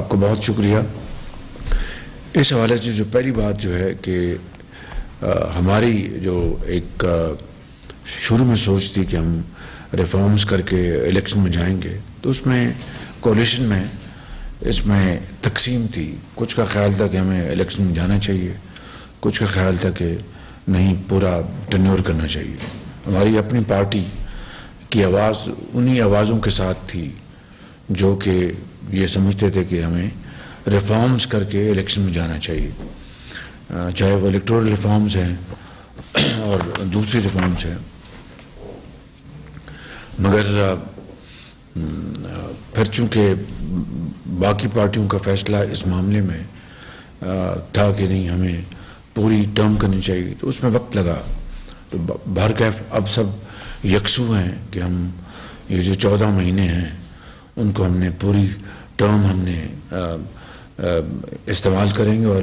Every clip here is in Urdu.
آپ کو بہت شکریہ. اس حوالے سے جو پہلی بات جو ہے کہ ہماری جو ایک شروع میں سوچ تھی کہ ہم ریفارمز کر کے الیکشن میں جائیں گے، تو اس میں کولیشن میں اس میں تقسیم تھی. کچھ کا خیال تھا کہ ہمیں الیکشن میں جانا چاہیے، کچھ کا خیال تھا کہ نہیں، پورا ٹرنیور کرنا چاہیے. ہماری اپنی پارٹی کی آواز انہی آوازوں کے ساتھ تھی جو کہ یہ سمجھتے تھے کہ ہمیں ریفارمز کر کے الیکشن میں جانا چاہیے، چاہے وہ الیکٹورل ریفارمز ہیں اور دوسری ریفارمز ہیں. مگر پھر چونکہ باقی پارٹیوں کا فیصلہ اس معاملے میں تھا کہ نہیں، ہمیں پوری ٹرم کرنی چاہیے، تو اس میں وقت لگا. تو بہرکیف اب سب یکسو ہیں کہ ہم یہ جو 14 مہینے ہیں ان کو ہم نے پوری ٹرم ہم نے استعمال کریں گے اور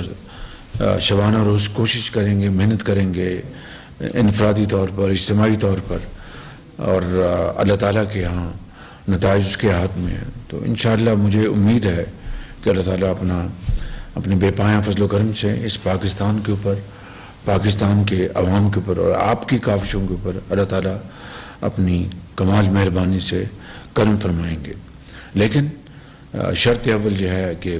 شبانہ روز کوشش کریں گے، محنت کریں گے انفرادی طور پر، اجتماعی طور پر، اور اللہ تعالیٰ کے ہاں نتائج اس کے ہاتھ میں ہیں. تو انشاءاللہ مجھے امید ہے کہ اللہ تعالیٰ اپنے بے پایاں فضل و کرم سے اس پاکستان کے اوپر، پاکستان کے عوام کے اوپر اور آپ کی کاوشوں کے اوپر اللہ تعالیٰ اپنی کمال مہربانی سے کرم فرمائیں گے. لیکن شرط اول یہ ہے کہ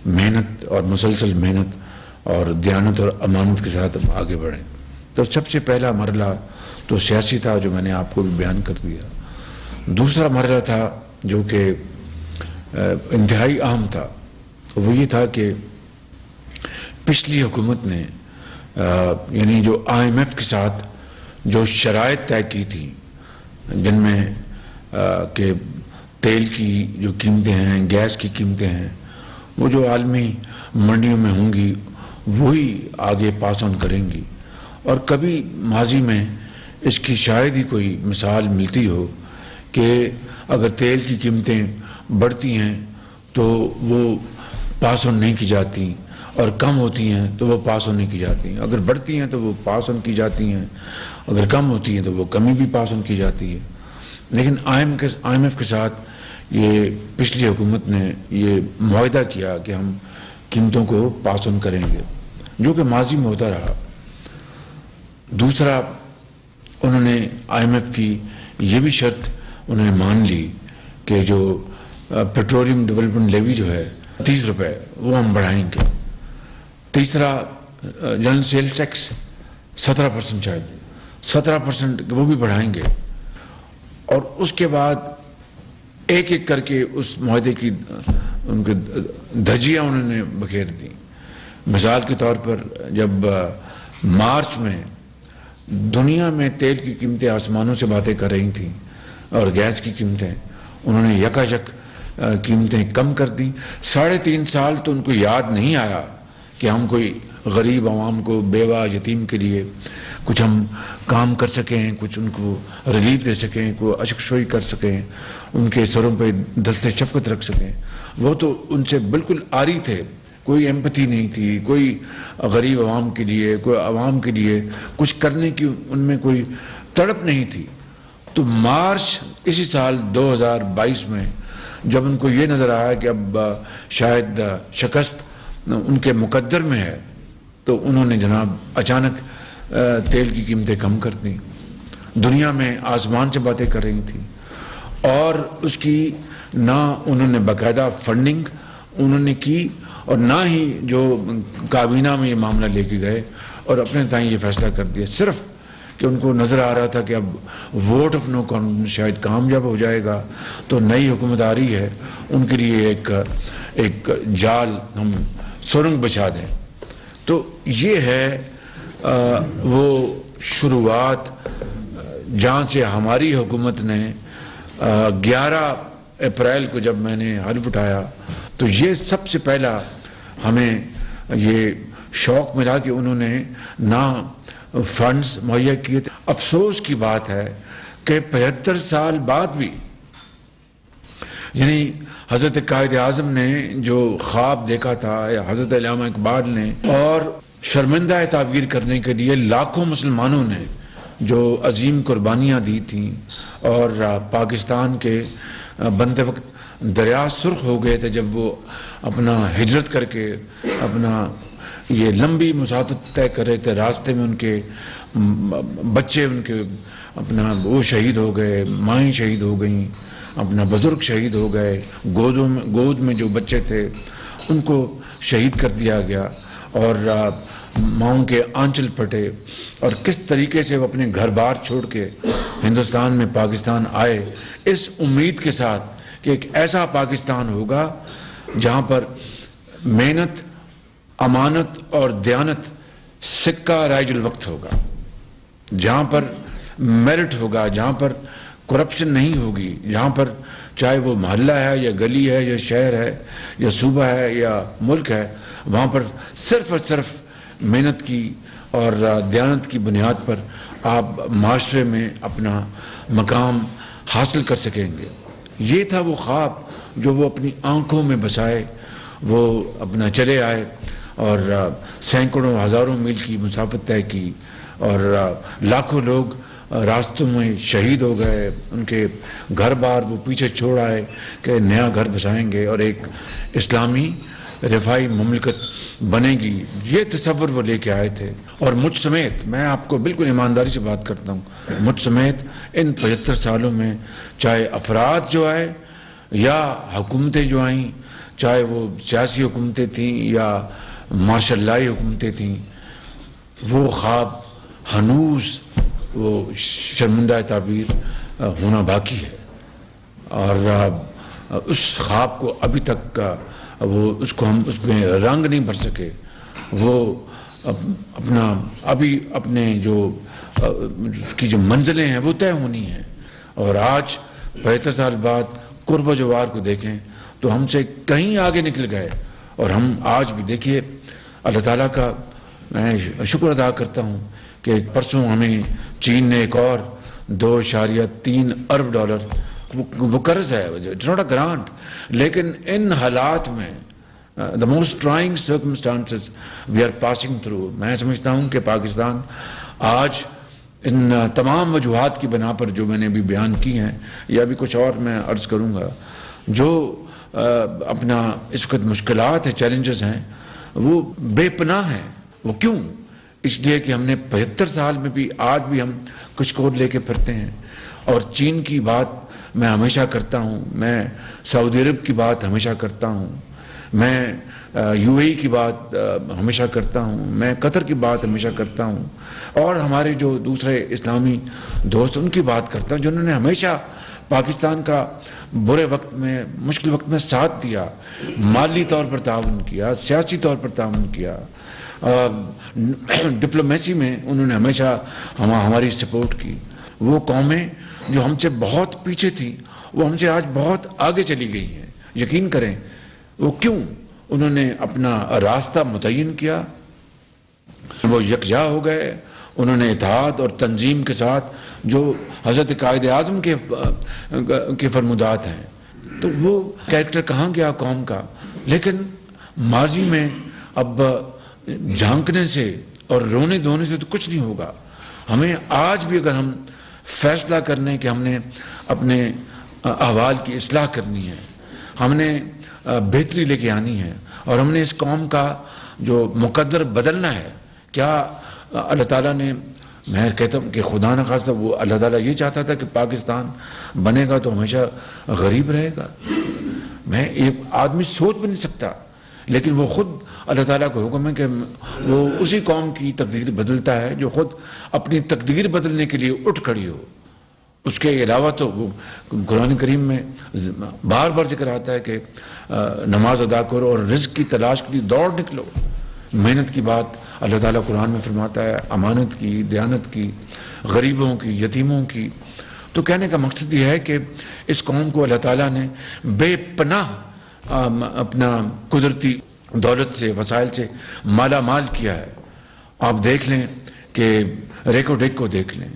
محنت اور مسلسل محنت اور دیانت اور امانت کے ساتھ ہم آگے بڑھیں. تو سب سے پہلا مرحلہ تو سیاسی تھا جو میں نے آپ کو بھی بیان کر دیا. دوسرا مرحلہ تھا جو کہ انتہائی اہم تھا، وہ یہ تھا کہ پچھلی حکومت نے یعنی جو IMF کے ساتھ جو شرائط طے کی تھی، جن میں کہ تیل کی جو قیمتیں ہیں، گیس کی قیمتیں ہیں، وہ جو عالمی منڈیوں میں ہوں گی وہی آگے پاس آن کریں گی. اور کبھی ماضی میں اس کی شاید ہی کوئی مثال ملتی ہو کہ اگر تیل کی قیمتیں بڑھتی ہیں تو وہ پاس آن نہیں کی جاتی، اور کم ہوتی ہیں تو وہ پاس آن نہیں کی جاتی ہیں. اگر بڑھتی ہیں تو وہ پاس آن کی جاتی ہیں، اگر کم ہوتی ہیں تو وہ کمی بھی پاس آن کی جاتی ہے. لیکن IMF کے ساتھ یہ پچھلی حکومت نے یہ معاہدہ کیا کہ ہم قیمتوں کو پاس آن کریں گے، جو کہ ماضی میں ہوتا رہا. دوسرا، انہوں نے IMF کی یہ بھی شرط انہوں نے مان لی کہ جو پیٹرولیم ڈیولپمنٹ لیوی جو ہے 30 روپے وہ ہم بڑھائیں گے. تیسرا، جنرل سیل ٹیکس 17% شاید 17% وہ بھی بڑھائیں گے. اور اس کے بعد ایک ایک کر کے اس معاہدے کی ان کے دھجیاں انہوں نے بکھیر دی. مثال کے طور پر جب مارچ میں دنیا میں تیل کی قیمتیں آسمانوں سے باتیں کر رہی تھیں اور گیس کی قیمتیں، انہوں نے یکایک قیمتیں کم کر دیں. 3.5 سال تو ان کو یاد نہیں آیا کہ ہم کوئی غریب عوام کو، بیوہ یتیم کے لیے کچھ ہم کام کر سکیں، کچھ ان کو ریلیف دے سکیں، کوئی اشکشوئی کر سکیں، ان کے سروں پہ دست شفقت رکھ سکیں. وہ تو ان سے بالکل عاری تھے، کوئی ایمپتھی نہیں تھی، کوئی غریب عوام کے لیے، کوئی عوام کے لیے کچھ کرنے کی ان میں کوئی تڑپ نہیں تھی. تو مارچ اسی سال 2022 میں جب ان کو یہ نظر آیا کہ اب شاید شکست ان کے مقدر میں ہے، تو انہوں نے جناب اچانک تیل کی قیمتیں کم کر دیں. دنیا میں آسمان سے باتیں کر رہی تھیں، اور اس کی نہ انہوں نے باقاعدہ فنڈنگ انہوں نے کی، اور نہ ہی جو کابینہ میں یہ معاملہ لے کے گئے اور اپنے تائیں یہ فیصلہ کر دیا، صرف کہ ان کو نظر آ رہا تھا کہ اب ووٹ آف نو کانفیڈنس شاید کامیاب ہو جائے گا، تو نئی حکومت آ رہی ہے، ان کے لیے ایک جال ہم سرنگ بچھا دیں. تو یہ ہے وہ شروعات جہاں سے ہماری حکومت نے 11 اپریل کو جب میں نے حلف اٹھایا تو یہ سب سے پہلا ہمیں یہ شوق ملا کہ انہوں نے نہ فنڈز مہیا کیے تھے. افسوس کی بات ہے کہ 75 سال بعد بھی، یعنی حضرت قائد اعظم نے جو خواب دیکھا تھا یا حضرت علامہ اقبال نے، اور شرمندہ تعبیر کرنے کے لیے لاکھوں مسلمانوں نے جو عظیم قربانیاں دی تھیں، اور پاکستان کے بندے وقت دریا سرخ ہو گئے تھے جب وہ اپنا ہجرت کر کے اپنا یہ لمبی مسافت طے کر رہے تھے، راستے میں ان کے بچے ان کے اپنا وہ شہید ہو گئے، مائیں شہید ہو گئیں، اپنا بزرگ شہید ہو گئے، گود میں جو بچے تھے ان کو شہید کر دیا گیا، اور ماؤں کے آنچل پھٹے، اور کس طریقے سے وہ اپنے گھر بار چھوڑ کے ہندوستان میں پاکستان آئے، اس امید کے ساتھ کہ ایک ایسا پاکستان ہوگا جہاں پر محنت، امانت اور دیانت سکہ رائج الوقت ہوگا، جہاں پر میرٹ ہوگا، جہاں پر کرپشن نہیں ہوگی، جہاں پر چاہے وہ محلہ ہے یا گلی ہے یا شہر ہے یا صوبہ ہے یا ملک ہے، وہاں پر صرف اور صرف محنت کی اور دیانت کی بنیاد پر آپ معاشرے میں اپنا مقام حاصل کر سکیں گے۔ یہ تھا وہ خواب جو وہ اپنی آنکھوں میں بسائے، وہ اپنا چلے آئے اور سینکڑوں ہزاروں میل کی مسافت طے کی، اور لاکھوں لوگ راستوں میں شہید ہو گئے، ان کے گھر بار وہ پیچھے چھوڑ آئے کہ نیا گھر بسائیں گے اور ایک اسلامی رفاہی مملکت بنے گی، یہ تصور وہ لے کے آئے تھے۔ اور مجھ سمیت، میں آپ کو بالکل ایمانداری سے بات کرتا ہوں، مجھ سمیت ان 75 سالوں میں چاہے افراد جو آئے یا حکومتیں جو آئیں، چاہے وہ سیاسی حکومتیں تھیں یا ماشاء اللہ حکومتیں تھیں، وہ خواب ہنوز وہ شرمندہ تعبیر ہونا باقی ہے، اور اس خواب کو ابھی تک وہ اس کو ہم اس میں رنگ نہیں بھر سکے، وہ اپنا ابھی اپنے جو اس کی جو منزلیں ہیں وہ طے ہونی ہیں۔ اور آج 75 سال بعد قرب و جوار کو دیکھیں تو ہم سے کہیں آگے نکل گئے، اور ہم آج بھی دیکھیے اللہ تعالیٰ کا میں شکر ادا کرتا ہوں کہ پرسوں ہمیں چین نے ایک اور $2.3 ارب وہ قرض ہے، اٹس ناٹ اے گرانٹ، لیکن ان حالات میں the most trying circumstances we are passing through، میں سمجھتا ہوں کہ پاکستان آج ان تمام وجوہات کی بنا پر جو میں نے ابھی بیان کی ہیں، یا بھی کچھ اور میں عرض کروں گا، جو اپنا اس وقت مشکلات ہیں، چیلنجز ہیں، وہ بے پناہ ہیں۔ وہ کیوں؟ اس لیے کہ ہم نے 75 سال میں بھی آج بھی ہم کچھ کوڈ لے کے پھرتے ہیں، اور چین کی بات میں ہمیشہ کرتا ہوں، میں سعودی عرب کی بات ہمیشہ کرتا ہوں، میں یو اے ای کی بات ہمیشہ کرتا ہوں، میں قطر کی بات ہمیشہ کرتا ہوں، اور ہمارے جو دوسرے اسلامی دوست ان کی بات کرتا ہوں، جنہوں نے ہمیشہ پاکستان کا برے وقت میں، مشکل وقت میں ساتھ دیا، مالی طور پر تعاون کیا، سیاسی طور پر تعاون کیا، ڈپلومیسی میں انہوں نے ہمیشہ ہماری سپورٹ کی۔ وہ قومیں جو ہم سے بہت پیچھے تھیں وہ ہم سے آج بہت آگے چلی گئی ہیں، یقین کریں۔ وہ کیوں؟ انہوں نے اپنا راستہ متعین کیا، وہ یکجا ہو گئے، انہوں نے اتحاد اور تنظیم کے ساتھ جو حضرت قائد اعظم کے فرمودات ہیں، تو وہ کریکٹر کہاں گیا قوم کا؟ لیکن ماضی میں اب جھانکنے سے اور رونے دھونے سے تو کچھ نہیں ہوگا۔ ہمیں آج بھی اگر ہم فیصلہ کرنے کہ ہم نے اپنے احوال کی اصلاح کرنی ہے، ہم نے بہتری لے کے آنی ہے، اور ہم نے اس قوم کا جو مقدر بدلنا ہے، کیا اللہ تعالیٰ نے، میں کہتا ہوں کہ خدا نہ خواستہ وہ اللہ تعالیٰ یہ چاہتا تھا کہ پاکستان بنے گا تو ہمیشہ غریب رہے گا؟ میں ایک آدمی سوچ بھی نہیں سکتا، لیکن وہ خود اللہ تعالیٰ کو حکم ہے کہ وہ اسی قوم کی تقدیر بدلتا ہے جو خود اپنی تقدیر بدلنے کے لیے اٹھ کھڑی ہو۔ اس کے علاوہ تو وہ قرآن کریم میں بار بار ذکر آتا ہے کہ نماز ادا کرو اور رزق کی تلاش کے لیے دوڑ نکلو۔ محنت کی بات اللہ تعالیٰ قرآن میں فرماتا ہے، امانت کی، دیانت کی، غریبوں کی، یتیموں کی۔ تو کہنے کا مقصد یہ ہے کہ اس قوم کو اللہ تعالیٰ نے بے پناہ اپنا قدرتی دولت سے، وسائل سے مالا مال کیا ہے۔ آپ دیکھ لیں کہ ریکو ڈیک کو دیکھ لیں،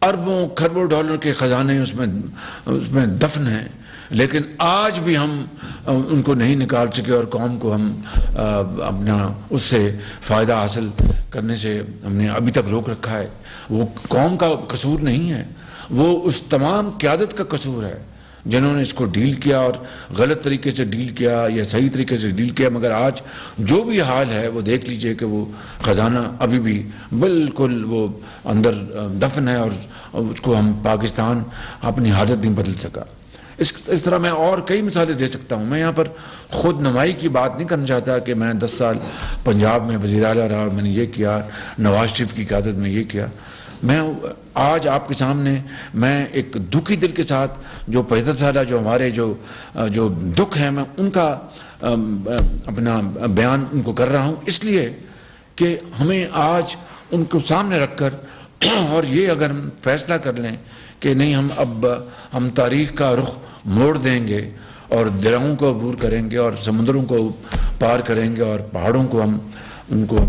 اربوں کھربوں ڈالر کے خزانے اس میں دفن ہیں، لیکن آج بھی ہم ان کو نہیں نکال سکے، اور قوم کو ہم اپنا اس سے فائدہ حاصل کرنے سے ہم نے ابھی تک روک رکھا ہے۔ وہ قوم کا قصور نہیں ہے، وہ اس تمام قیادت کا قصور ہے جنہوں نے اس کو ڈیل کیا اور غلط طریقے سے ڈیل کیا یا صحیح طریقے سے ڈیل کیا، مگر آج جو بھی حال ہے وہ دیکھ لیجئے کہ وہ خزانہ ابھی بھی بالکل وہ اندر دفن ہے، اور اس کو ہم پاکستان اپنی حالت نہیں بدل سکا۔ اس طرح میں اور کئی مثالیں دے سکتا ہوں۔ میں یہاں پر خود نمائی کی بات نہیں کرنا چاہتا کہ میں 10 سال پنجاب میں وزیر اعلیٰ رہا اور میں نے یہ کیا، نواز شریف کی قیادت میں یہ کیا۔ میں آج آپ کے سامنے میں ایک دکھی دل کے ساتھ جو 75 سالہ جو ہمارے جو دکھ ہیں، میں ان کا اپنا بیان ان کو کر رہا ہوں، اس لیے کہ ہمیں آج ان کو سامنے رکھ کر اور یہ اگر ہم فیصلہ کر لیں کہ نہیں ہم تاریخ کا رخ موڑ دیں گے اور دریاؤں کو عبور کریں گے اور سمندروں کو پار کریں گے اور پہاڑوں کو ان کو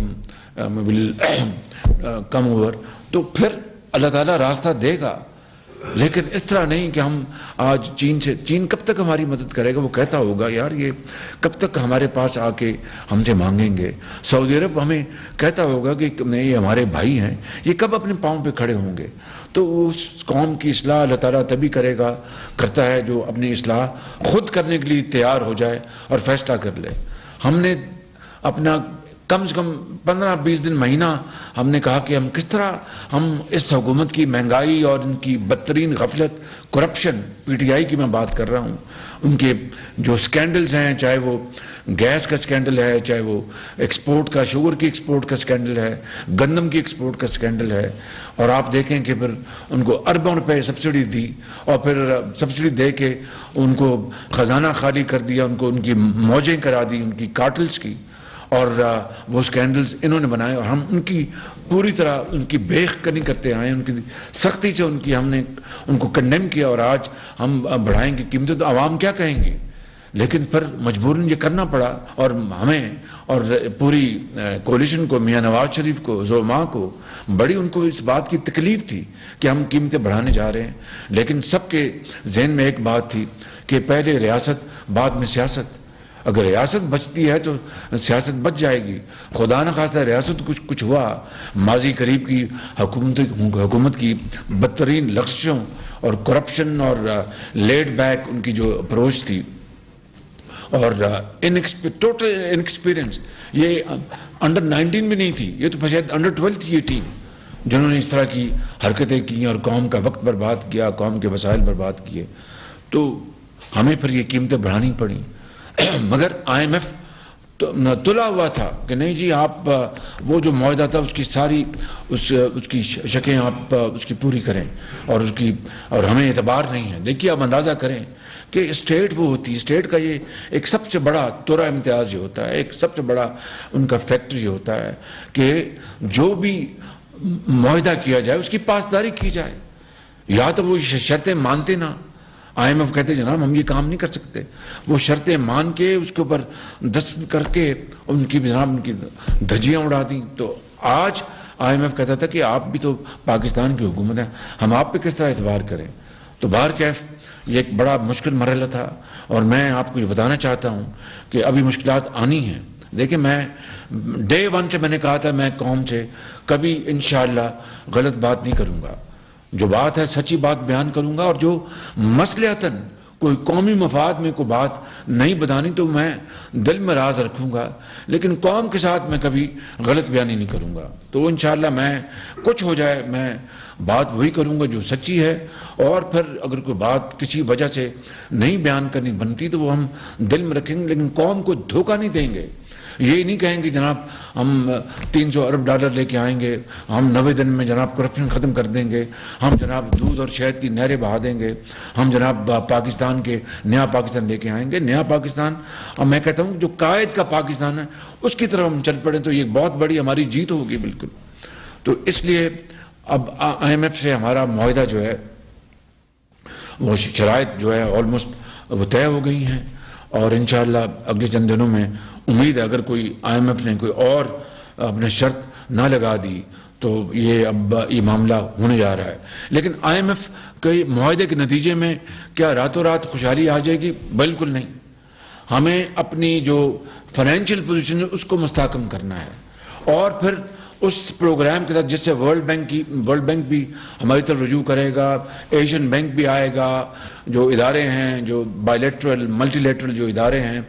کم اوور، تو پھر اللہ تعالیٰ راستہ دے گا۔ لیکن اس طرح نہیں کہ ہم آج چین کب تک ہماری مدد کرے گا؟ وہ کہتا ہوگا یار یہ کب تک ہمارے پاس آ کے ہم سے مانگیں گے؟ سعودی عرب ہمیں کہتا ہوگا کہ یہ ہمارے بھائی ہیں، یہ کب اپنے پاؤں پہ کھڑے ہوں گے؟ تو اس قوم کی اصلاح اللہ تعالیٰ تبھی کرتا ہے جو اپنی اصلاح خود کرنے کے لیے تیار ہو جائے اور فیصلہ کر لے۔ ہم نے اپنا کم سے کم 15-20 دن مہینہ ہم نے کہا کہ ہم کس طرح ہم اس حکومت کی مہنگائی اور ان کی بدترین غفلت، کرپشن، پی ٹی آئی کی میں بات کر رہا ہوں، ان کے جو سکینڈلز ہیں، چاہے وہ گیس کا سکینڈل ہے، چاہے وہ ایکسپورٹ کا شوگر کی ایکسپورٹ کا سکینڈل ہے، گندم کی ایکسپورٹ کا سکینڈل ہے، اور آپ دیکھیں کہ پھر ان کو اربوں روپے سبسڈی دی اور پھر سبسڈی دے کے ان کو خزانہ خالی کر دیا، ان کی موجیں کرا دی ان کی کارٹلز کی، اور وہ سکینڈلز انہوں نے بنائے، اور ہم ان کی پوری طرح ان کی بیخ کنی کرتے آئے، ان کی سختی سے ہم نے ان کو کنڈیم کیا، اور آج ہم بڑھائیں گے قیمتیں تو عوام کیا کہیں گے؟ لیکن پھر مجبوراً یہ کرنا پڑا، اور ہمیں اور پوری کولیشن کو، میاں نواز شریف کو، زعماء کو بڑی ان کو اس بات کی تکلیف تھی کہ ہم قیمتیں بڑھانے جا رہے ہیں، لیکن سب کے ذہن میں ایک بات تھی کہ پہلے ریاست بعد میں سیاست۔ اگر ریاست بچتی ہے تو سیاست بچ جائے گی۔ خدا نخواستہ ریاست کچھ ہوا، ماضی قریب کی حکومت کی بدترین لغزشوں اور کرپشن اور لیڈ بیک ان کی جو اپروچ تھی اور ٹوٹل انیکسپیرینس، یہ انڈر 19 بھی نہیں تھی، یہ تو شاید انڈر 12 تھی یہ ٹیم، جنہوں نے اس طرح کی حرکتیں کی اور قوم کا وقت برباد کیا، قوم کے وسائل برباد کیے، تو ہمیں پھر یہ قیمتیں بڑھانی پڑیں۔ مگر IMF تلا ہوا تھا کہ نہیں جی آپ وہ جو معاہدہ تھا اس کی ساری اس کی شکیں آپ اس کی پوری کریں، اور ہمیں اعتبار نہیں ہے۔ دیکھیے آپ اندازہ کریں کہ اسٹیٹ وہ ہوتی ہے، اسٹیٹ کا یہ ایک سب سے بڑا تورا امتیاز یہ ہوتا ہے، ایک سب سے بڑا ان کا فیکٹر یہ ہوتا ہے کہ جو بھی معاہدہ کیا جائے اس کی پاسداری کی جائے، یا تو وہ شرطیں مانتے نہ۔ IMF کہتے جناب ہم یہ کام نہیں کر سکتے، وہ شرطیں مان کے اس کے اوپر دستخط کر کے ان کی دھجیاں اڑا دیں۔ تو آج IMF کہتا تھا کہ آپ بھی تو پاکستان کی حکومت ہے، ہم آپ پہ کس طرح اعتبار کریں؟ تو بہرکیف یہ ایک بڑا مشکل مرحلہ تھا، اور میں آپ کو یہ بتانا چاہتا ہوں کہ ابھی مشکلات آنی ہیں۔ دیکھیں میں ڈے 1 سے میں نے کہا تھا میں قوم سے کبھی انشاءاللہ غلط بات نہیں کروں گا، جو بات ہے سچی بات بیان کروں گا، اور جو مصلحتاً کوئی قومی مفاد میں کوئی بات نہیں بتانی تو میں دل میں راز رکھوں گا، لیکن قوم کے ساتھ میں کبھی غلط بیانی نہیں کروں گا۔ تو انشاءاللہ میں کچھ ہو جائے میں بات وہی کروں گا جو سچی ہے، اور پھر اگر کوئی بات کسی وجہ سے نہیں بیان کرنی بنتی تو وہ ہم دل میں رکھیں گے، لیکن قوم کو دھوکہ نہیں دیں گے۔ یہ نہیں کہیں گے جناب ہم 300 ارب ڈالر لے کے آئیں گے، ہم 90 دن میں جناب کرپشن ختم کر دیں گے، ہم جناب دودھ اور شہد کی نہریں بہا دیں گے، ہم جناب پاکستان کے نیا پاکستان لے کے آئیں گے۔ نیا پاکستان، اور میں کہتا ہوں جو قائد کا پاکستان ہے اس کی طرف ہم چل پڑیں تو یہ بہت بڑی ہماری جیت ہوگی بالکل۔ تو اس لیے اب IMF سے ہمارا معاہدہ جو ہے وہ شرائط جو ہے آلموسٹ وہ طے ہو گئی ہیں، اور انشاءاللہ اگلے چند دنوں میں امید ہے اگر کوئی IMF نے کوئی اور اپنے شرط نہ لگا دی تو یہ معاملہ ہونے جا رہا ہے۔ لیکن IMF کے معاہدے کے نتیجے میں کیا راتوں رات خوشحالی آ جائے گی؟ بالکل نہیں۔ ہمیں اپنی جو فائنینشیل پوزیشن ہے اس کو مستحکم کرنا ہے، اور پھر اس پروگرام کے ساتھ جس سے ورلڈ بینک بھی ہماری طرف رجوع کرے گا، ایشین بینک بھی آئے گا، جو ادارے ہیں جو بائیلیٹرل ملٹی لیٹرل جو ادارے ہیں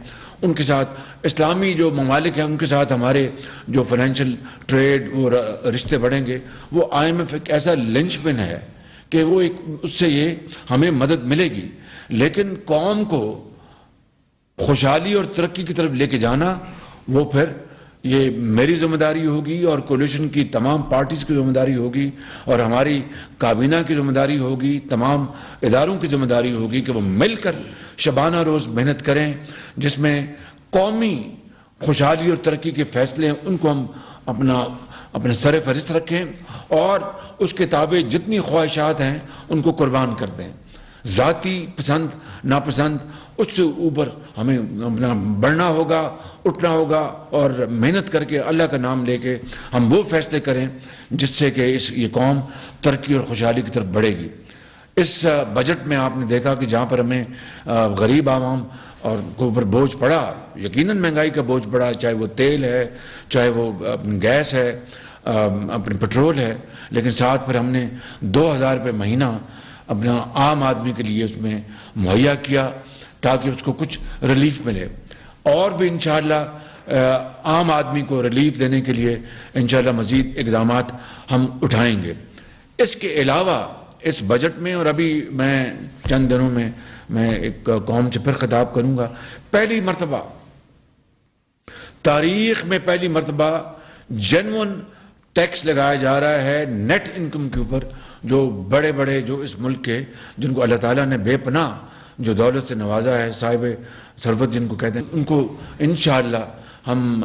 ان کے ساتھ، اسلامی جو ممالک ہیں ان کے ساتھ ہمارے جو فائنینشیل ٹریڈ وہ رشتے بڑھیں گے. وہ IMF ایک ایسا لنچ پن ہے کہ وہ ایک اس سے یہ ہمیں مدد ملے گی، لیکن قوم کو خوشحالی اور ترقی کی طرف لے کے جانا وہ پھر یہ میری ذمہ داری ہوگی اور کولیشن کی تمام پارٹیز کی ذمہ داری ہوگی اور ہماری کابینہ کی ذمہ داری ہوگی، تمام اداروں کی ذمہ داری ہوگی کہ وہ مل کر شبانہ روز محنت کریں، جس میں قومی خوشحالی اور ترقی کے فیصلے ہیں ان کو ہم اپنے سر فہرست رکھیں اور اس کے تابع جتنی خواہشات ہیں ان کو قربان کر دیں. ذاتی پسند ناپسند اس سے اوپر ہمیں اپنا بڑھنا ہوگا، اٹھنا ہوگا اور محنت کر کے اللہ کا نام لے کے ہم وہ فیصلے کریں جس سے کہ یہ قوم ترقی اور خوشحالی کی طرف بڑھے گی. اس بجٹ میں آپ نے دیکھا کہ جہاں پر ہمیں غریب عوام اور کو اوپر بوجھ پڑا، یقیناً مہنگائی کا بوجھ پڑا، چاہے وہ تیل ہے، چاہے وہ گیس ہے، اپنے پٹرول ہے، لیکن ساتھ پھر ہم نے 2000 روپے مہینہ اپنا عام آدمی کے لیے اس میں مہیا کیا تاکہ اس کو کچھ ریلیف ملے. اور بھی انشاءاللہ عام آدمی کو ریلیف دینے کے لیے انشاءاللہ مزید اقدامات ہم اٹھائیں گے. اس کے علاوہ اس بجٹ میں، اور ابھی میں چند دنوں میں ایک قوم سے پھر خطاب کروں گا، پہلی مرتبہ تاریخ میں پہلی مرتبہ جینون ٹیکس لگایا جا رہا ہے نیٹ انکم کے اوپر. جو بڑے بڑے جو اس ملک کے جن کو اللہ تعالیٰ نے بے پناہ جو دولت سے نوازا ہے، صاحب ثروت جن کو کہتے ہیں، ان کو انشاءاللہ ہم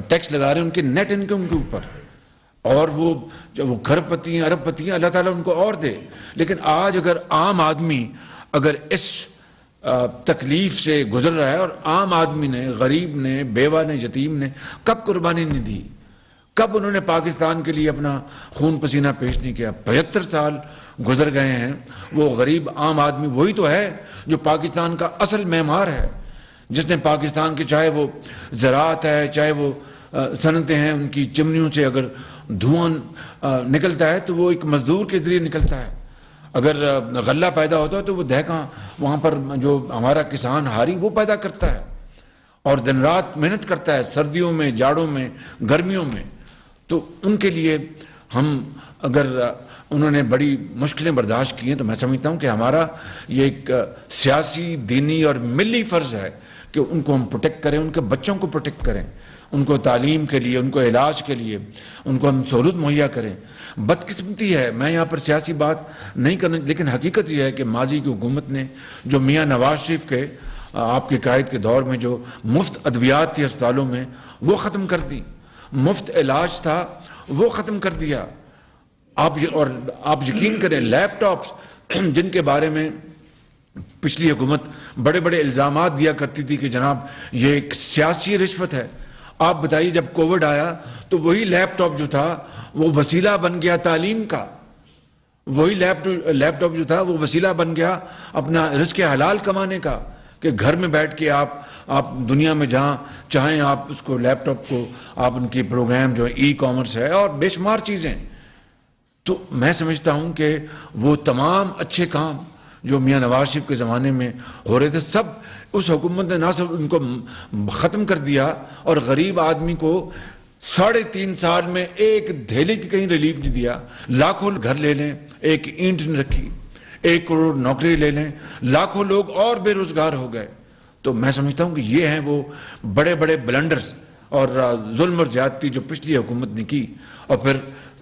ٹیکس لگا رہے ہیں ان کے نیٹ انکم کے اوپر. اور وہ جب وہ کھرب پتی ہیں، ارب پتی ہیں، اللہ تعالیٰ ان کو اور دے. لیکن آج اگر عام آدمی اگر اس تکلیف سے گزر رہا ہے، اور عام آدمی نے، غریب نے، بیوہ نے، یتیم نے کب قربانی نہیں دی، کب انہوں نے پاکستان کے لیے اپنا خون پسینہ پیش نہیں کیا؟ 75 سال گزر گئے ہیں. وہ غریب عام آدمی وہی تو ہے جو پاکستان کا اصل معمار ہے، جس نے پاکستان کے چاہے وہ زراعت ہے، چاہے وہ صنعتیں ہیں، ان کی چمنیوں سے اگر دھواں نکلتا ہے تو وہ ایک مزدور کے ذریعے نکلتا ہے. اگر غلہ پیدا ہوتا ہے تو وہ دہقاں وہاں پر جو ہمارا کسان ہاری وہ پیدا کرتا ہے اور دن رات محنت کرتا ہے، سردیوں میں، جاڑوں میں، گرمیوں میں. تو ان کے لیے ہم اگر انہوں نے بڑی مشکلیں برداشت کی ہیں تو میں سمجھتا ہوں کہ ہمارا یہ ایک سیاسی، دینی اور ملی فرض ہے کہ ان کو ہم پروٹیکٹ کریں، ان کے بچوں کو پروٹیکٹ کریں، ان کو تعلیم کے لیے، ان کو علاج کے لیے ان کو ہم سہولت مہیا کریں. بدقسمتی ہے، میں یہاں پر سیاسی بات نہیں کرنا، لیکن حقیقت یہ ہے کہ ماضی کی حکومت نے جو میاں نواز شریف کے آپ کے قائد کے دور میں جو مفت ادویات تھی اسپتالوں میں وہ ختم کر دی، مفت علاج تھا وہ ختم کر دیا. آپ یقین کریں لیپ ٹاپس جن کے بارے میں پچھلی حکومت بڑے بڑے الزامات دیا کرتی تھی کہ جناب یہ ایک سیاسی رشوت ہے، آپ بتائیے جب کووڈ آیا تو وہی لیپ ٹاپ جو تھا وہ وسیلہ بن گیا تعلیم کا، وہی لیپ ٹاپ جو تھا وہ وسیلہ بن گیا اپنا رزق حلال کمانے کا، کہ گھر میں بیٹھ کے آپ دنیا میں جہاں چاہیں آپ اس کو لیپ ٹاپ کو آپ ان کی پروگرام جو ای کامرس ہے اور بے شمار چیزیں. تو میں سمجھتا ہوں کہ وہ تمام اچھے کام جو میاں نواز شریف کے زمانے میں ہو رہے تھے سب اس حکومت نے نہ صرف ان کو ختم کر دیا اور غریب آدمی کو 3.5 سال میں ایک دھیلی کی کہیں ریلیف نہیں دیا. لاکھوں گھر لے لیں، ایک اینٹ نہیں رکھی، 1 کروڑ نوکری لے لیں، لاکھوں لوگ اور بے روزگار ہو گئے. تو میں سمجھتا ہوں کہ یہ ہیں وہ بڑے بڑے بلنڈرز اور ظلم اور زیادتی جو پچھلی حکومت نے کی. اور پھر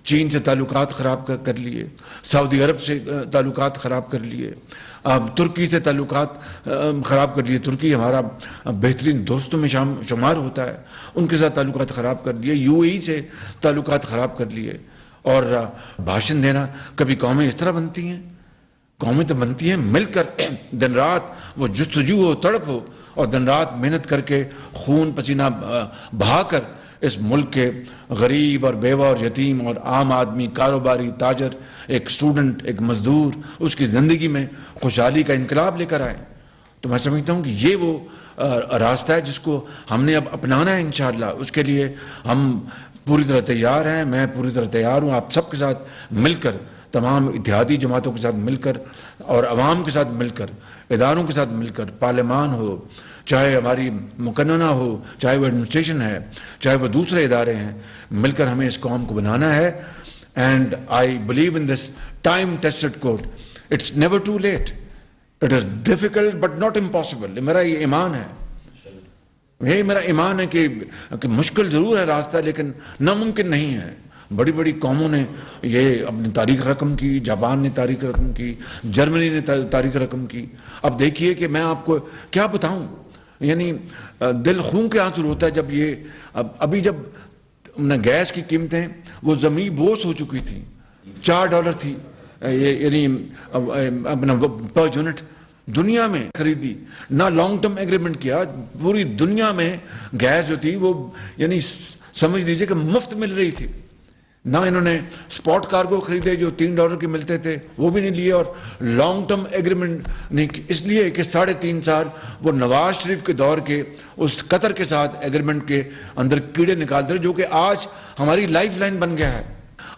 چین سے تعلقات خراب کر لیے، سعودی عرب سے تعلقات خراب کر لیے، ترکی سے تعلقات خراب کر لیے. ترکی ہمارا بہترین دوستوں میں شمار ہوتا ہے، ان کے ساتھ تعلقات خراب کر لیے. UAE سے تعلقات خراب کر لیے. اور بھاشن دینا، کبھی قومیں اس طرح بنتی ہیں؟ قومیں تو بنتی ہیں مل کر، دن رات وہ جستجو ہو، تڑپ ہو، اور دن رات محنت کر کے خون پسینہ بہا کر اس ملک کے غریب اور بیوہ اور یتیم اور عام آدمی، کاروباری، تاجر، ایک اسٹوڈنٹ، ایک مزدور، اس کی زندگی میں خوشحالی کا انقلاب لے کر آئے. تو میں سمجھتا ہوں کہ یہ وہ راستہ ہے جس کو ہم نے اب اپنانا ہے انشاءاللہ. اس کے لیے ہم پوری طرح تیار ہیں، میں پوری طرح تیار ہوں آپ سب کے ساتھ مل کر، تمام اتحادی جماعتوں کے ساتھ مل کر اور عوام کے ساتھ مل کر، اداروں کے ساتھ مل کر، پارلیمان ہو، چاہے ہماری مقننہ ہو، چاہے وہ ایڈمنسٹریشن ہے، چاہے وہ دوسرے ادارے ہیں، مل کر ہمیں اس قوم کو بنانا ہے. And I believe in this time tested quote, it's never too late, it is difficult but not impossible. میرا یہ ایمان ہے، یہی میرا ایمان ہے کہ مشکل ضرور ہے راستہ لیکن ناممکن نہیں ہے. بڑی بڑی قوموں نے یہ اپنی تاریخ رقم کی، جاپان نے تاریخ رقم کی، جرمنی نے تاریخ رقم کی. اب دیکھیے کہ میں آپ کو کیا بتاؤں، یعنی دل خون کے آنسو ہوتا ہے جب یہ ابھی جب گیس کی قیمتیں وہ زمین بوس ہو چکی تھی، $4 تھی یعنی اپنا پر یونٹ، دنیا میں خریدی، نہ لانگ ٹرم ایگریمنٹ کیا، پوری دنیا میں گیس جو تھی وہ یعنی سمجھ لیجئے کہ مفت مل رہی تھی. نہ انہوں نے سپاٹ کارگو خریدے جو $3 کے ملتے تھے وہ بھی نہیں لیے، اور لانگ ٹرم ایگریمنٹ نہیں، اس لیے کہ 3.5 سال وہ نواز شریف کے دور کے اس قطر کے ساتھ ایگریمنٹ کے اندر کیڑے نکالتے رہے جو کہ آج ہماری لائف لائن بن گیا ہے.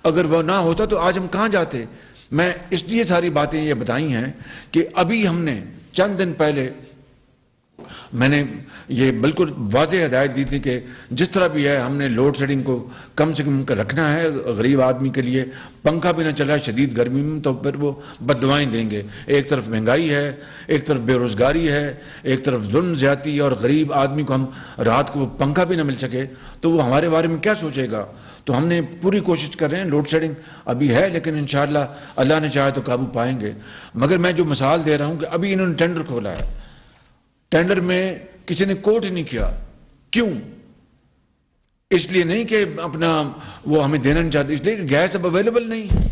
اگر وہ نہ ہوتا تو آج ہم کہاں جاتے. میں اس لیے ساری باتیں یہ بتائی ہیں کہ ابھی ہم نے چند دن پہلے میں نے یہ بالکل واضح ہدایت دی تھی کہ جس طرح بھی ہے ہم نے لوڈ شیڈنگ کو کم سے کم رکھنا ہے. غریب آدمی کے لیے پنکھا بھی نہ چلا شدید گرمی میں تو پھر وہ بد دعائیں دیں گے. ایک طرف مہنگائی ہے، ایک طرف بے روزگاری ہے، ایک طرف ظلم زیادتی، اور غریب آدمی کو ہم رات کو پنکھا بھی نہ مل سکے تو وہ ہمارے بارے میں کیا سوچے گا. تو ہم نے پوری کوشش کر رہے ہیں. لوڈ شیڈنگ ابھی ہے لیکن انشاءاللہ اللہ نے چاہے تو قابو پائیں گے. مگر میں جو مثال دے رہا ہوں کہ ابھی انہوں نے ٹینڈر کھولا ہے، ٹینڈر میں کسی نے کوٹ نہیں کیا. کیوں؟ اس لیے نہیں کہ اپنا وہ ہمیں دینا نہیں چاہتے، اس لیے کہ گیس اب اویلیبل نہیں ہے.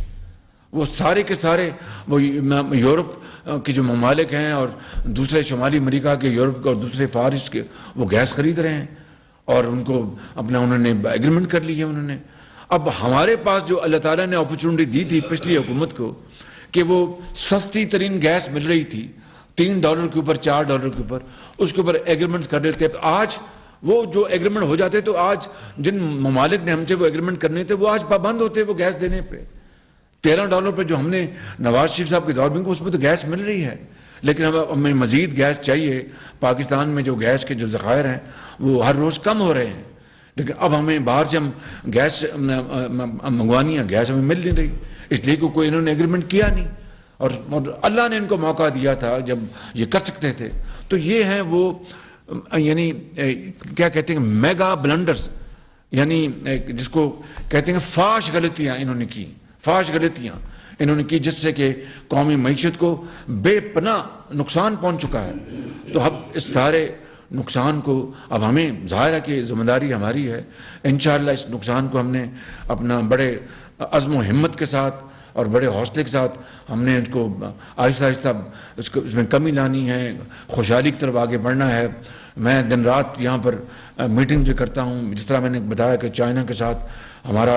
وہ سارے کے سارے وہ یورپ کے جو ممالک ہیں اور دوسرے شمالی امریکہ کے، یورپ کے اور دوسرے فارس کے، وہ گیس خرید رہے ہیں اور ان کو اپنا انہوں نے ایگریمنٹ کر لی ہے انہوں نے. اب ہمارے پاس جو اللہ تعالیٰ نے اپرچونٹی دی تھی پچھلی حکومت کو کہ وہ سستی ترین گیس مل رہی تھی $3 کے اوپر، $4 کے اوپر، اس کے اوپر ایگریمنٹس کر رہے تھے. آج وہ جو ایگریمنٹ ہو جاتے تو آج جن ممالک نے ہم سے وہ ایگریمنٹ کرنے تھے وہ آج پابند ہوتے وہ گیس دینے پہ. $13 پہ جو ہم نے نواز شریف صاحب کے دور میں اس میں تو گیس مل رہی ہے لیکن ہمیں مزید گیس چاہیے. پاکستان میں جو گیس کے جو ذخائر ہیں وہ ہر روز کم ہو رہے ہیں لیکن اب ہمیں باہر سے ہم گیس منگوانی ہے، گیس ہمیں مل نہیں رہی اس لیے کہ کوئی انہوں نے ایگریمنٹ کیا نہیں اور اللہ نے ان کو موقع دیا تھا جب یہ کر سکتے تھے. تو یہ ہیں وہ یعنی کیا کہتے ہیں میگا بلنڈرز، یعنی جس کو کہتے ہیں فاش غلطیاں انہوں نے کی، فاش غلطیاں انہوں نے کی جس سے کہ قومی معیشت کو بے پناہ نقصان پہنچ چکا ہے. تو اب اس سارے نقصان کو اب ہمیں ظاہر ہے کہ ذمہ داری ہماری ہے. انشاءاللہ اس نقصان کو ہم نے اپنا بڑے عزم و ہمت کے ساتھ اور بڑے حوصلے کے ساتھ ہم نے ان کو آہستہ آہستہ اس میں کمی لانی ہے، خوشحالی کی طرف آگے بڑھنا ہے. میں دن رات یہاں پر میٹنگ جو کرتا ہوں، جس طرح میں نے بتایا کہ چائنا کے ساتھ ہمارا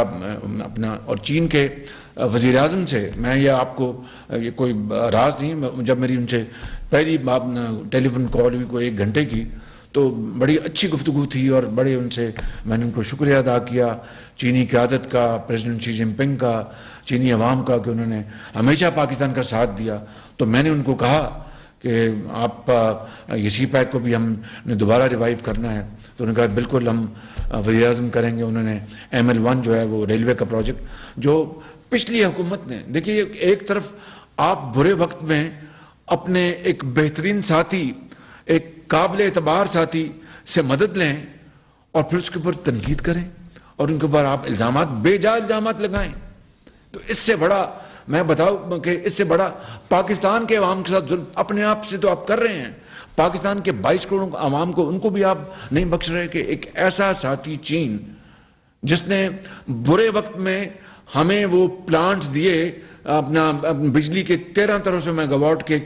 اپنا اور چین کے وزیر اعظم سے، میں یہ آپ کو یہ کوئی راز نہیں، جب میری ان سے پہلی ٹیلی فون کال ہوئی کوئی 1 گھنٹے کی تو بڑی اچھی گفتگو تھی اور بڑے ان سے میں نے ان کو شکریہ ادا کیا، چینی قیادت کا، پریزیڈنٹ شی جن پنگ کا، چینی عوام کا کہ انہوں نے ہمیشہ پاکستان کا ساتھ دیا. تو میں نے ان کو کہا کہ آپ یہ سی پیک کو بھی ہم نے دوبارہ ریوائیو کرنا ہے. تو انہوں نے کہا بالکل ہم وزیر اعظم کریں گے. انہوں نے ML1 جو ہے وہ ریلوے کا پروجیکٹ جو پچھلی حکومت نے، دیکھیے ایک طرف آپ برے وقت میں اپنے ایک بہترین ساتھی، ایک قابل اعتبار ساتھی سے مدد لیں اور پھر اس کے اوپر تنقید کریں اور ان کے اوپر آپ الزامات، بے جا الزامات لگائیں. تو اس سے بڑا میں بتاؤں کہ اس سے بڑا پاکستان کے عوام کے ساتھ ظلم اپنے آپ سے تو آپ کر رہے ہیں. پاکستان کے 22 کروڑ عوام کو ان کو بھی آپ نہیں بخش رہے کہ ایک ایسا ساتھی چین جس نے برے وقت میں ہمیں وہ پلانٹس دیے اپنا بجلی کے 1300 میگا واٹ کے،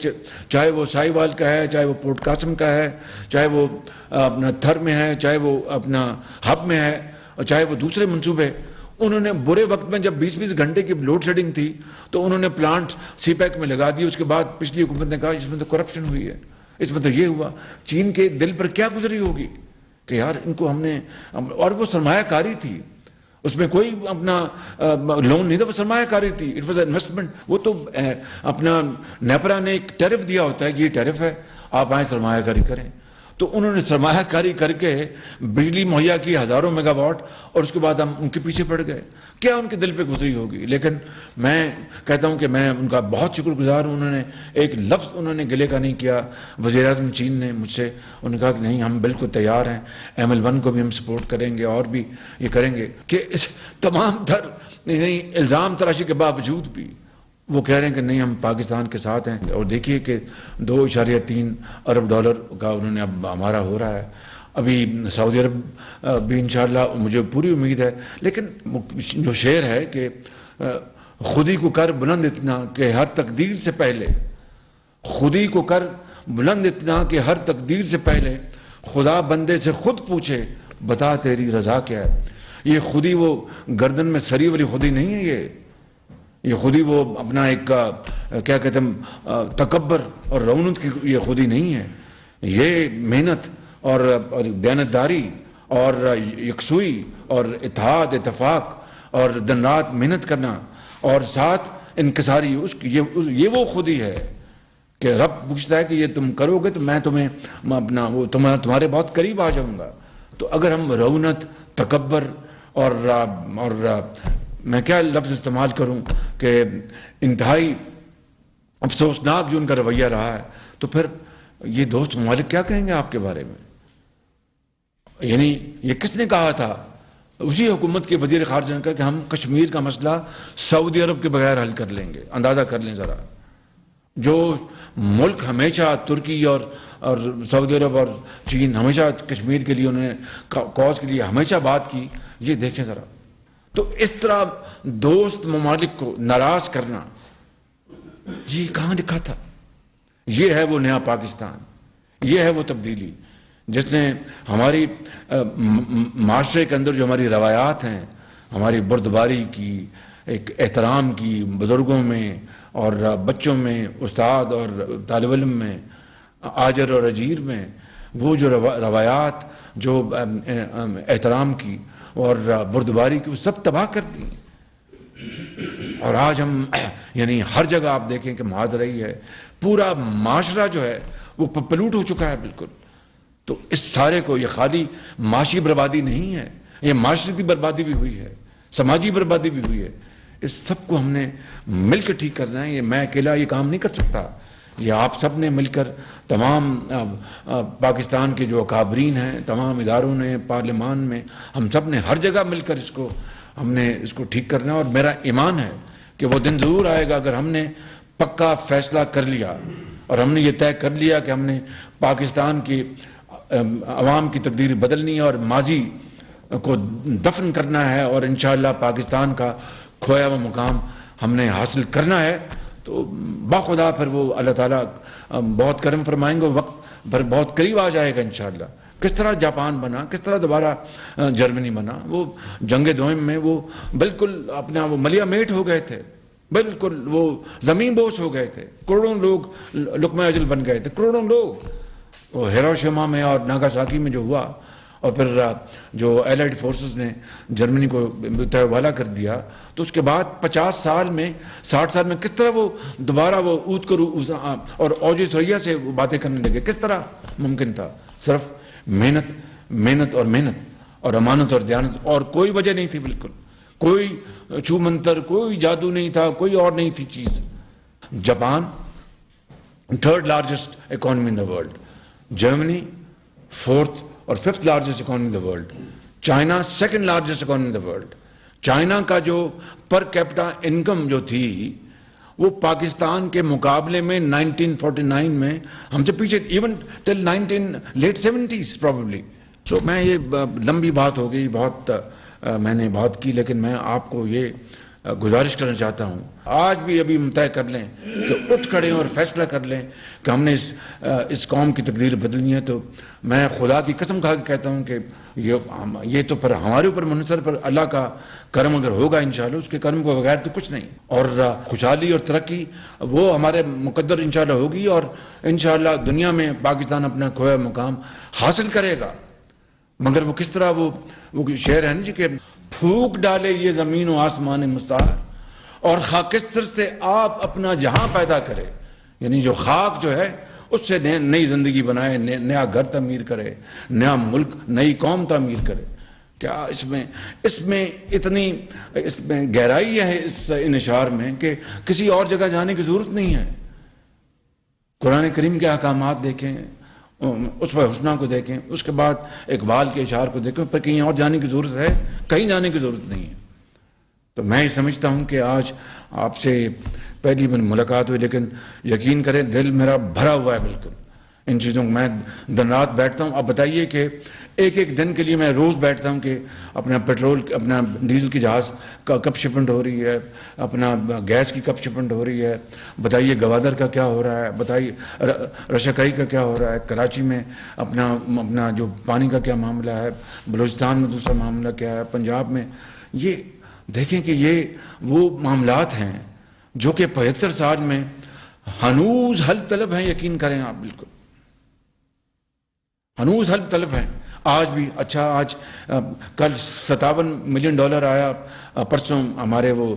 چاہے وہ سائی وال کا ہے، چاہے وہ پورٹ قاسم کا ہے، چاہے وہ اپنا تھر میں ہے، چاہے وہ اپنا ہب میں ہے اور چاہے وہ دوسرے منصوبے. انہوں نے برے وقت میں جب 20 گھنٹے کی لوڈ شیڈنگ تھی تو انہوں نے پلانٹ سی پیک میں لگا دی. اس کے بعد پچھلی حکومت نے کہا اس میں تو کرپشن ہوئی ہے، اس میں تو یہ ہوا. چین کے دل پر کیا گزری ہوگی کہ یار ان کو ہم نے، اور وہ سرمایہ کاری تھی اس میں کوئی اپنا لون نہیں تھا، وہ سرمایہ کاری تھی، اٹ واز انویسٹمنٹ. وہ تو اپنا نیپرا نے ایک ٹیرف دیا ہوتا ہے کہ یہ ٹیرف ہے، آپ آئیں سرمایہ کاری کریں. تو انہوں نے سرمایہ کاری کر کے بجلی مہیا کی ہزاروں میگا واٹ، اور اس کے بعد ہم ان کے پیچھے پڑ گئے. کیا ان کے دل پہ گزری ہوگی؟ لیکن میں کہتا ہوں کہ میں ان کا بہت شکر گزار ہوں. انہوں نے ایک لفظ انہوں نے گلے کا نہیں کیا. وزیر اعظم چین نے مجھ سے انہوں نے کہا کہ نہیں، ہم بالکل تیار ہیں، ML1 کو بھی ہم سپورٹ کریں گے اور بھی یہ کریں گے. کہ اس تمام تر الزام تراشی کے باوجود بھی وہ کہہ رہے ہیں کہ نہیں، ہم پاکستان کے ساتھ ہیں. اور دیکھیے کہ $2.3 ارب کا انہوں نے اب ہمارا ہو رہا ہے. ابھی سعودی عرب بھی انشاءاللہ مجھے پوری امید ہے. لیکن جو شعر ہے کہ خودی کو کر بلند اتنا کہ ہر تقدیر سے پہلے، خودی کو کر بلند اتنا کہ ہر تقدیر سے پہلے خدا بندے سے خود پوچھے بتا تیری رضا کیا ہے. یہ خودی وہ گردن میں سری والی خودی نہیں ہے. یہ خودی وہ اپنا ایک کیا کہتے ہیں تکبر اور رونت کی یہ خودی نہیں ہے. یہ محنت اور دیانتداری اور یکسوئی اور اتحاد اتفاق اور دن رات محنت کرنا اور ساتھ انکساری، یہ وہ خودی ہے کہ رب پوچھتا ہے کہ یہ تم کرو گے تو میں تمہیں اپنا وہ تمہارے بہت قریب آ جاؤں گا. تو اگر ہم رونت، تکبر اور میں کیا لفظ استعمال کروں کہ انتہائی افسوسناک جو ان کا رویہ رہا ہے، تو پھر یہ دوست ممالک کیا کہیں گے آپ کے بارے میں؟ یعنی یہ کس نے کہا تھا؟ اسی حکومت کے وزیر خارجہ نے کہا کہ ہم کشمیر کا مسئلہ سعودی عرب کے بغیر حل کر لیں گے. اندازہ کر لیں ذرا، جو ملک ہمیشہ ترکی اور سعودی عرب اور چین ہمیشہ کشمیر کے لیے انہوں نے کاز کے لیے ہمیشہ بات کی. یہ دیکھیں ذرا. تو اس طرح دوست ممالک کو ناراض کرنا، یہ کہاں لکھا تھا؟ یہ ہے وہ نیا پاکستان، یہ ہے وہ تبدیلی جس نے ہماری معاشرے کے اندر جو ہماری روایات ہیں، ہماری بردباری کی، ایک احترام کی بزرگوں میں اور بچوں میں، استاد اور طالب علم میں، آجر اور اجیر میں، وہ جو روایات جو احترام کی اور بردباری کی، وہ سب تباہ کر دی. اور آج ہم یعنی ہر جگہ آپ دیکھیں کہ معاذ رہی ہے، پورا معاشرہ جو ہے وہ پلوٹ ہو چکا ہے بالکل. تو اس سارے کو، یہ خالی معاشی بربادی نہیں ہے، یہ معاشرتی بربادی بھی ہوئی ہے، سماجی بربادی بھی ہوئی ہے. اس سب کو ہم نے مل کر ٹھیک کرنا ہے. یہ میں اکیلا یہ کام نہیں کر سکتا. یہ آپ سب نے مل کر، تمام پاکستان کے جو اکابرین ہیں، تمام اداروں نے، پارلیمان میں، ہم سب نے ہر جگہ مل کر ہم نے اس کو ٹھیک کرنا ہے. اور میرا ایمان ہے کہ وہ دن ضرور آئے گا اگر ہم نے پکا فیصلہ کر لیا اور ہم نے یہ طے کر لیا کہ ہم نے پاکستان کی عوام کی تقدیر بدلنی ہے اور ماضی کو دفن کرنا ہے، اور انشاءاللہ پاکستان کا کھویا ہوا مقام ہم نے حاصل کرنا ہے. تو باخدا پھر وہ اللہ تعالیٰ بہت کرم فرمائیں گے، وقت پر بہت قریب آ جائے گا انشاءاللہ. کس طرح جاپان بنا، کس طرح دوبارہ جرمنی بنا. وہ جنگ دوئم میں وہ بالکل اپنا وہ ملیا میٹ ہو گئے تھے، بالکل وہ زمین بوس ہو گئے تھے. کروڑوں لوگ لقمہ اجل بن گئے تھے، کروڑوں لوگ. وہ ہیروشیما میں اور ناگاساکی میں جو ہوا، اور پھر جو ایلائڈ فورسز نے جرمنی کو والا کر دیا، تو اس کے بعد 50 سال میں، 60 سال میں کس طرح وہ دوبارہ وہ اوت کرو اور اوج ثریا سے وہ باتیں کرنے لگے. کس طرح ممکن تھا؟ صرف محنت اور امانت اور دیانت، اور کوئی وجہ نہیں تھی. بالکل کوئی چھو منتر، کوئی جادو نہیں تھا، کوئی اور نہیں تھی چیز. Japan 3rd largest economy in the world, Germany 4th اور 5th largest economy in the world, China 2nd largest economy in the world. China کا جو پر کیپٹا انکم جو تھی، وہ پاکستان کے مقابلے میں 1949 میں ہم سے پیچھے، ایون ٹل لیٹ 70s پروبیبلی. سو میں یہ لمبی بات ہو گئی، بہت میں نے بات کی، لیکن میں آپ کو یہ گزارش کرنا چاہتا ہوں، آج بھی ابھی طے کر لیں کہ اٹھ کھڑے اور فیصلہ کر لیں کہ ہم نے اس قوم کی تقدیر بدلنی ہے. تو میں خدا کی قسم کھا کے کہتا ہوں کہ یہ تو پر ہمارے اوپر منحصر، پر اللہ کا کرم اگر ہوگا انشاءاللہ، اس کے کرم کو بغیر تو کچھ نہیں. اور خوشحالی اور ترقی وہ ہمارے مقدر انشاءاللہ ہوگی، اور انشاءاللہ دنیا میں پاکستان اپنا کھویا مقام حاصل کرے گا. مگر وہ کس طرح، وہ شعر ہے نا جی کہ پھونک ڈالے یہ زمین و آسمان مستعار، اور خاکستر سے آپ اپنا جہاں پیدا کرے، یعنی جو خاک جو ہے اس سے نئی زندگی بنائے، نیا گھر تعمیر کرے، نیا ملک، نئی قوم تعمیر کرے۔ کیا اس میں اتنی گہرائی ہے اس انشار میں کہ کسی اور جگہ جانے کی ضرورت نہیں ہے۔ قرآن کریم کے احکامات دیکھیں، اسوہ حسنہ کو دیکھیں، اس کے بعد اقبال کے اشعار کو دیکھیں، پر کہیں اور جانے کی ضرورت ہے؟ کہیں جانے کی ضرورت نہیں ہے۔ تو میں یہ سمجھتا ہوں کہ آج آپ سے پہلی ملاقات ہوئی، لیکن یقین کریں دل میرا بھرا ہوا ہے بالکل ان چیزوں کو۔ میں دن رات بیٹھتا ہوں، اب بتائیے کہ ایک ایک دن کے لیے میں روز بیٹھتا ہوں کہ اپنا پیٹرول، اپنا ڈیزل کی جہاز کا کب شپمنٹ ہو رہی ہے، اپنا گیس کی کب شپمنٹ ہو رہی ہے، بتائیے گوادر کا کیا ہو رہا ہے، بتائیے رشکائی کا کیا ہو رہا ہے، کراچی میں اپنا جو پانی کا کیا معاملہ ہے، بلوچستان میں دوسرا معاملہ کیا ہے، پنجاب میں۔ یہ دیکھیں کہ یہ وہ معاملات ہیں جو کہ 75 سال میں ہنوز حل طلب ہیں، یقین کریں آپ بالکل ہنوز حل طلب ہیں آج بھی۔ اچھا آج کل $57 ملین آیا، پرسوں ہمارے وہ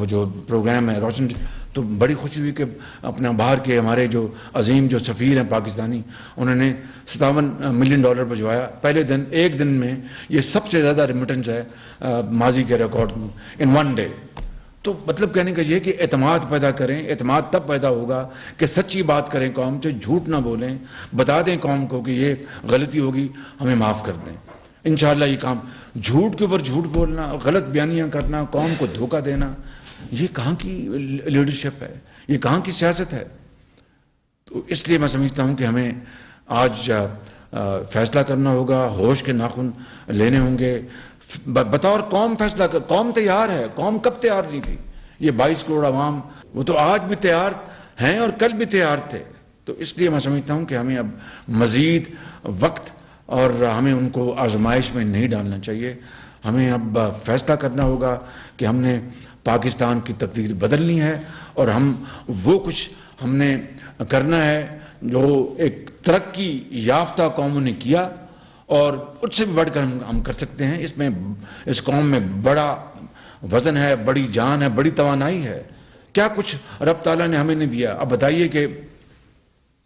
جو پروگرام ہے روشن، تو بڑی خوشی ہوئی کہ اپنا باہر کے ہمارے جو عظیم جو سفیر ہیں پاکستانی، انہوں نے $57 ملین بھجوایا پہلے دن، ایک دن میں۔ یہ سب سے زیادہ ریمیٹنس ہے ماضی کے ریکارڈ میں، ان ون ڈے۔ تو مطلب کہنے کا یہ کہ اعتماد پیدا کریں۔ اعتماد تب پیدا ہوگا کہ سچی بات کریں قوم سے، جھوٹ نہ بولیں، بتا دیں قوم کو کہ یہ غلطی ہوگی، ہمیں معاف کر دیں۔ انشاءاللہ یہ کام، جھوٹ کے اوپر جھوٹ بولنا، غلط بیانیاں کرنا، قوم کو دھوکہ دینا، یہ کہاں کی لیڈرشپ ہے، یہ کہاں کی سیاست ہے؟ تو اس لیے میں سمجھتا ہوں کہ ہمیں آج فیصلہ کرنا ہوگا، ہوش کے ناخن لینے ہوں گے، بطور قوم فیصلہ کر۔ قوم تیار ہے، قوم کب تیار نہیں تھی؟ یہ 22 کروڑ عوام، وہ تو آج بھی تیار ہیں اور کل بھی تیار تھے۔ تو اس لیے میں سمجھتا ہوں کہ ہمیں اب مزید وقت اور ہمیں ان کو آزمائش میں نہیں ڈالنا چاہیے۔ ہمیں اب فیصلہ کرنا ہوگا کہ ہم نے پاکستان کی تقدیر بدلنی ہے، اور وہ کچھ ہم نے کرنا ہے جو ایک ترقی یافتہ قوموں نے کیا، اور اس سے بھی بڑھ کر ہم کر سکتے ہیں۔ اس قوم میں بڑا وزن ہے، بڑی جان ہے، بڑی توانائی ہے۔ کیا کچھ رب تعالیٰ نے ہمیں نہیں دیا؟ اب بتائیے کہ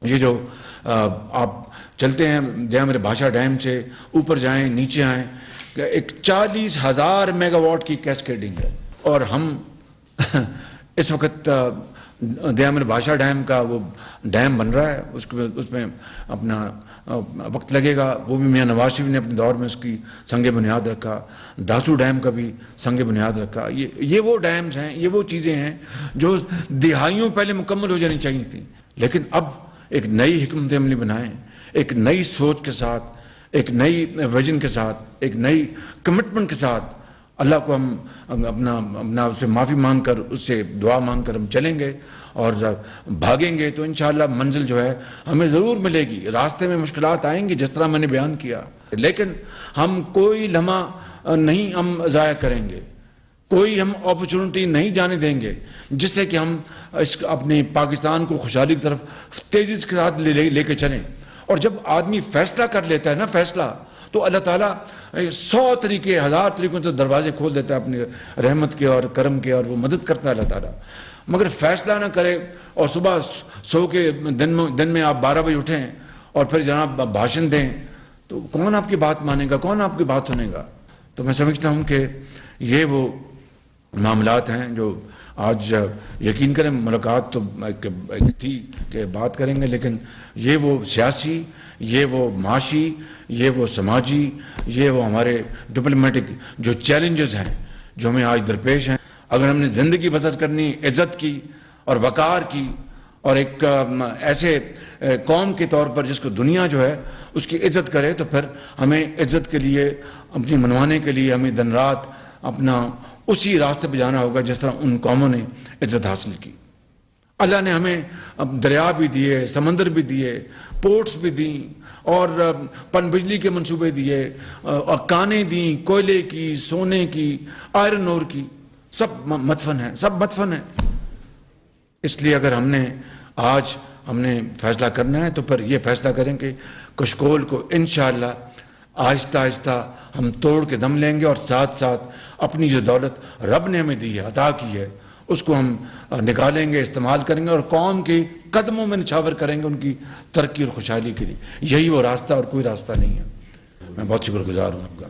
یہ جو آپ چلتے ہیں میرے بھاشا ڈیم سے اوپر جائیں، نیچے آئیں، ایک 40,000 میگا واٹ کی کیسکیڈنگ ہے، اور ہم اس وقت دیامر بھاشا ڈیم کا وہ ڈیم بن رہا ہے، اس میں اپنا وقت لگے گا۔ وہ بھی میاں نواز شریف نے اپنے دور میں اس کی سنگ بنیاد رکھا، داسو ڈیم کا بھی سنگ بنیاد رکھا۔ یہ وہ ڈیمز ہیں، یہ وہ چیزیں ہیں جو دہائیوں پہلے مکمل ہو جانی چاہیے تھیں، لیکن اب ایک نئی حکمت عملی بنائیں، ایک نئی سوچ کے ساتھ، ایک نئی ویژن کے ساتھ، ایک نئی کمٹمنٹ کے ساتھ اللہ کو ہم اپنا اس سے معافی مانگ کر، اس سے دعا مانگ کر ہم چلیں گے اور بھاگیں گے، تو انشاءاللہ منزل جو ہے ہمیں ضرور ملے گی۔ راستے میں مشکلات آئیں گی جس طرح میں نے بیان کیا، لیکن ہم کوئی لمحہ نہیں ہم ضائع کریں گے، کوئی ہم اپرچونٹی نہیں جانے دیں گے جس سے کہ ہم اپنے پاکستان کو خوشحالی کی طرف تیزی کے ساتھ لے کے چلیں۔ اور جب آدمی فیصلہ کر لیتا ہے نا، فیصلہ، تو اللہ تعالیٰ 100 طریقے، 1000 طریقوں سے دروازے کھول دیتا ہے اپنی رحمت کے اور کرم کے، اور وہ مدد کرتا ہے اللہ تعالیٰ۔ مگر فیصلہ نہ کرے اور صبح سو کے دن میں آپ 12 بجے اٹھیں اور پھر جناب بھاشن دیں، تو کون آپ کی بات مانے گا، کون آپ کی بات سنے گا؟ تو میں سمجھتا ہوں کہ یہ وہ معاملات ہیں جو آج یقین کریں ملاقات تو تھی کہ بات کریں گے، لیکن یہ وہ سیاسی، یہ وہ معاشی، یہ وہ سماجی، یہ وہ ہمارے ڈپلومیٹک جو چیلنجز ہیں جو ہمیں آج درپیش ہیں۔ اگر ہم نے زندگی بسر کرنی عزت کی اور وقار کی، اور ایک ایسے قوم کے طور پر جس کو دنیا جو ہے اس کی عزت کرے، تو پھر ہمیں عزت کے لیے، اپنی منوانے کے لیے ہمیں دن رات اپنا اسی راستے پہ جانا ہوگا جس طرح ان قوموں نے عزت حاصل کی۔ اللہ نے ہمیں دریا بھی دیے، سمندر بھی دیے، پورٹس بھی دیں، اور پن بجلی کے منصوبے دیے، اور کانیں دیں، کوئلے کی، سونے کی، آئرن اور کی، سب مدفن ہیں، سب مدفن ہیں۔ اس لیے اگر آج ہم نے فیصلہ کرنا ہے تو پھر یہ فیصلہ کریں کہ کشکول کو انشاءاللہ آہستہ آہستہ ہم توڑ کے دم لیں گے اور ساتھ ساتھ اپنی جو دولت رب نے ہمیں دی ہے، عطا کی ہے، اس کو ہم نکالیں گے، استعمال کریں گے اور قوم کے قدموں میں نچھاور کریں گے ان کی ترقی اور خوشحالی کے لیے. یہی وہ راستہ اور کوئی راستہ نہیں ہے. میں بہت شکر گزار ہوں آپ کا.